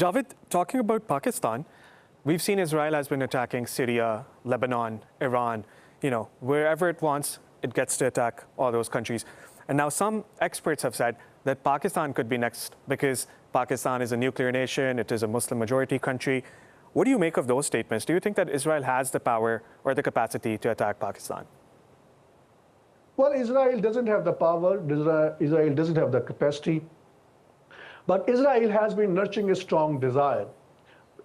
Javed, talking about Pakistan, we've seen Israel has been attacking Syria, Lebanon, Iran, wherever it wants, it gets to attack all those countries. And now some experts have said that Pakistan could be next because Pakistan is a nuclear nation, it is a Muslim majority country. What do you make of those statements? Do you think that Israel has the power or the capacity to attack Pakistan? Well, Israel doesn't have the power, Israel doesn't have the capacity, but Israel has been nurturing a strong desire.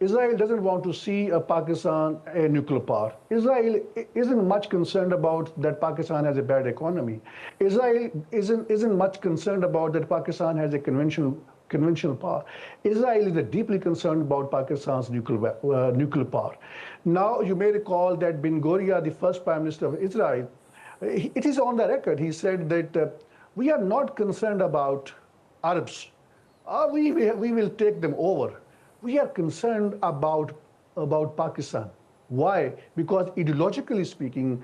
Israel doesn't want to see Pakistan a nuclear power. Israel isn't much concerned about that Pakistan has a bad economy. Israel isn't much concerned about that Pakistan has a conventional power. Israel is deeply concerned about Pakistan's nuclear power. Now, you may recall that Ben Gurion, the first Prime Minister of Israel, it is on the record. He said that we are not concerned about Arabs. We will take them over. We are concerned about Pakistan. Why? Because ideologically speaking,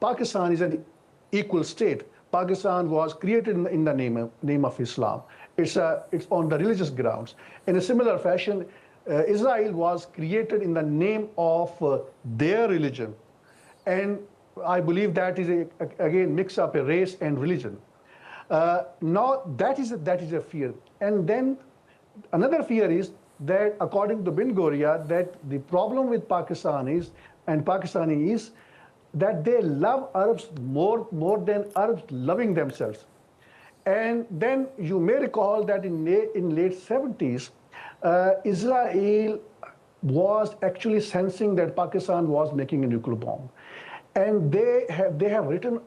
Pakistan is an equal state. Pakistan was created in the name of Islam. It's on the religious grounds. In a similar fashion, Israel was created in the name of their religion. And I believe that is, again, mix up a race and religion. Now, that is a fear. And then another fear is that, according to Ben Gurion, that the problem with Pakistan is, and Pakistani is, that they love Arabs more than Arabs loving themselves. And then you may recall that in late 70s, Israel was actually sensing that Pakistan was making a nuclear bomb. And they have written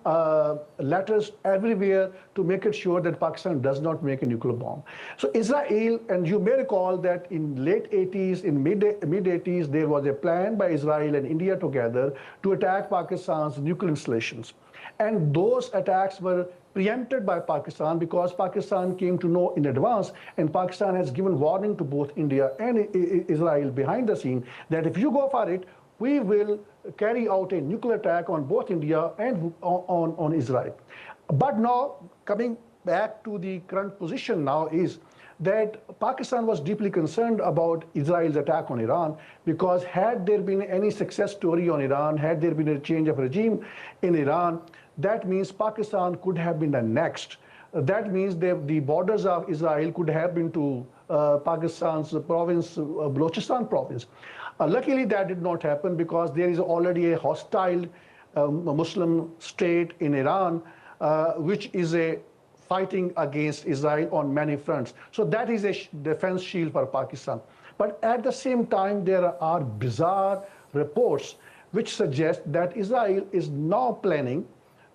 letters everywhere to make it sure that Pakistan does not make a nuclear bomb. So Israel, and you may recall that in late 80s, in mid 80s, there was a plan by Israel and India together to attack Pakistan's nuclear installations. And those attacks were preempted by Pakistan because Pakistan came to know in advance, and Pakistan has given warning to both India and Israel behind the scene that if you go for it, we will carry out a nuclear attack on both India and on Israel. But now, coming back to the current position now is that Pakistan was deeply concerned about Israel's attack on Iran, because had there been any success story on Iran, had there been a change of regime in Iran, that means Pakistan could have been the next. That means the borders of Israel could have been to Pakistan's province, Balochistan province. Luckily, that did not happen because there is already a hostile Muslim state in Iran, which is fighting against Israel on many fronts. So that is a defense shield for Pakistan. But at the same time, there are bizarre reports which suggest that Israel is now planning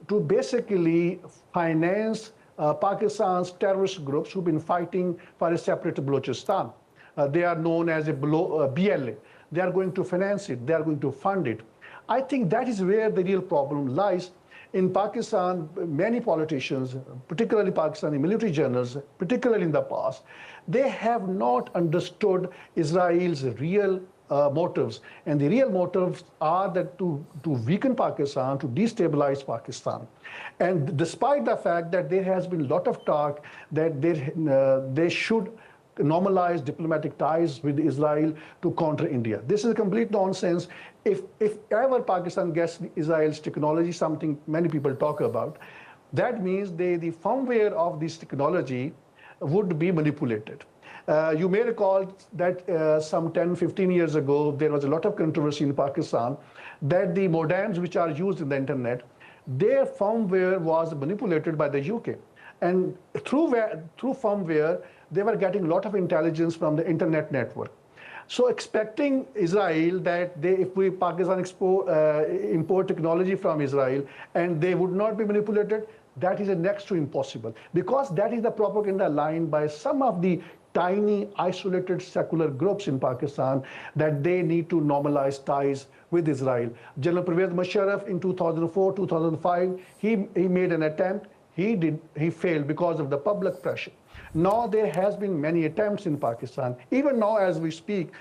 to basically finance Pakistan's terrorist groups who've been fighting for a separate Balochistan. They are known as a BLA. They are going to finance it. They are going to fund it. I think that is where the real problem lies. In Pakistan, many politicians, particularly Pakistani military generals, particularly in the past, they have not understood Israel's real motives. And the real motives are that to weaken Pakistan, to destabilize Pakistan. And despite the fact that there has been a lot of talk that they should normalize diplomatic ties with Israel to counter India. This is a complete nonsense. If ever Pakistan gets Israel's technology, something many people talk about, that means the firmware of this technology would be manipulated. You may recall that some 10, 15 years ago, there was a lot of controversy in Pakistan that the modems which are used in the internet, their firmware was manipulated by the UK. And through firmware, they were getting a lot of intelligence from the internet network. So expecting Israel that if Pakistan import technology from Israel and they would not be manipulated, that is next to impossible. Because that is the propaganda line by some of the tiny, isolated secular groups in Pakistan that they need to normalize ties with Israel. General Pervez Musharraf in 2004, 2005, he made an attempt. He failed because of the public pressure. Now there has been many attempts in Pakistan. Even now as we speak,